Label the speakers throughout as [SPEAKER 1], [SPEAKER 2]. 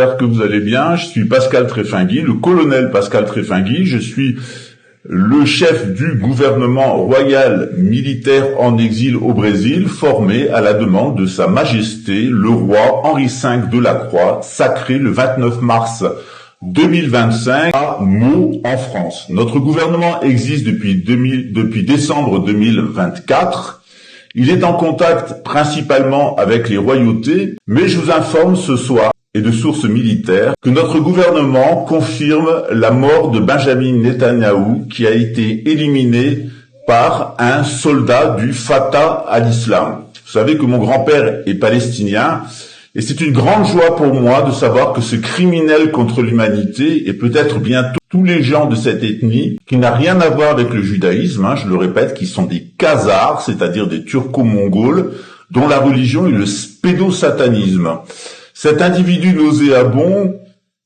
[SPEAKER 1] j'espère que vous allez bien. Je suis Pascal Tréfingui, le colonel Pascal Tréfingui. Je suis le chef du gouvernement royal militaire en exil au Brésil, formé à la demande de Sa Majesté le roi Henri V de la Croix, sacré le 29 mars 2025 à Meaux en France. Notre gouvernement existe depuis décembre 2024. Il est en contact principalement avec les royautés, mais je vous informe ce soir, et de sources militaires, que notre gouvernement confirme la mort de Benjamin Netanyahou, qui a été éliminé par un soldat du Fatah al-Islam. Vous savez que mon grand-père est palestinien, et c'est une grande joie pour moi de savoir que ce criminel contre l'humanité, et peut-être bientôt tous les gens de cette ethnie, qui n'a rien à voir avec le judaïsme, je le répète, qui sont des Khazars, c'est-à-dire des turco-mongols, dont la religion est le pédosatanisme. Cet individu nauséabond,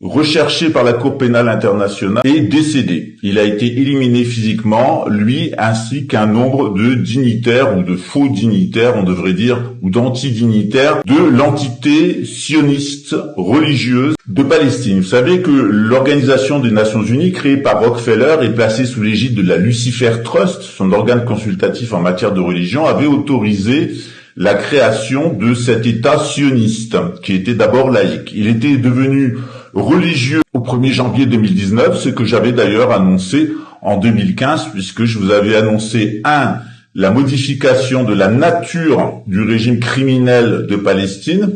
[SPEAKER 1] recherché par la Cour pénale internationale, est décédé. Il a été éliminé physiquement, lui ainsi qu'un nombre de dignitaires ou de faux dignitaires, on devrait dire, ou d'anti-dignitaires de l'entité sioniste religieuse de Palestine. Vous savez que l'Organisation des Nations Unies, créée par Rockefeller et placée sous l'égide de la Lucifer Trust, son organe consultatif en matière de religion, avait autorisé la création de cet État sioniste, qui était d'abord laïque. Il était devenu religieux au 1er janvier 2019, ce que j'avais d'ailleurs annoncé en 2015, puisque je vous avais annoncé, la modification de la nature du régime criminel de Palestine,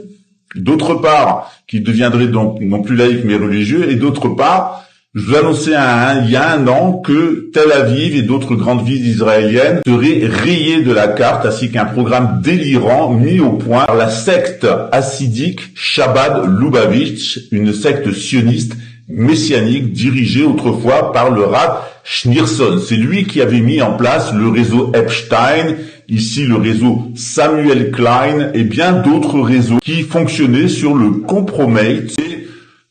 [SPEAKER 1] d'autre part, qu'il deviendrait donc non plus laïque mais religieux, et d'autre part, je vous annonçais il y a un an que Tel Aviv et d'autres grandes villes israéliennes seraient rayées de la carte, ainsi qu'un programme délirant mis au point par la secte hassidique Chabad Lubavitch, une secte sioniste messianique dirigée autrefois par le Rav Schneerson. C'est lui qui avait mis en place le réseau Epstein, ici le réseau Samuel Klein et bien d'autres réseaux qui fonctionnaient sur le compromet,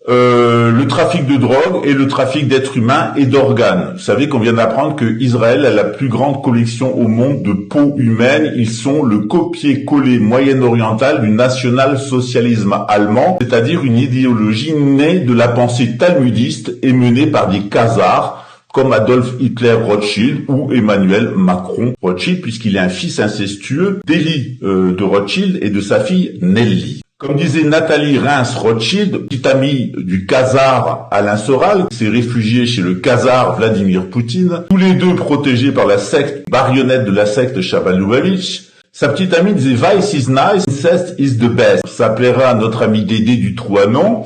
[SPEAKER 1] le trafic de drogue et le trafic d'êtres humains et d'organes. Vous savez qu'on vient d'apprendre que Israël a la plus grande collection au monde de peaux humaines. Ils sont le copier-coller moyen-oriental du national-socialisme allemand, c'est-à-dire une idéologie née de la pensée talmudiste et menée par des Khazars comme Adolf Hitler Rothschild ou Emmanuel Macron Rothschild, puisqu'il est un fils incestueux d'Élie de Rothschild et de sa fille Nelly. Comme disait Nathalie Reims-Rothschild, petite amie du Khazar Alain Soral, qui s'est réfugié chez le Khazar Vladimir Poutine, tous les deux protégés par la secte marionnette de la secte Chabad Lubavitch, sa petite amie disait « Vice is nice, incest is the best ». Ça plaira à notre ami Dédé du Trianon.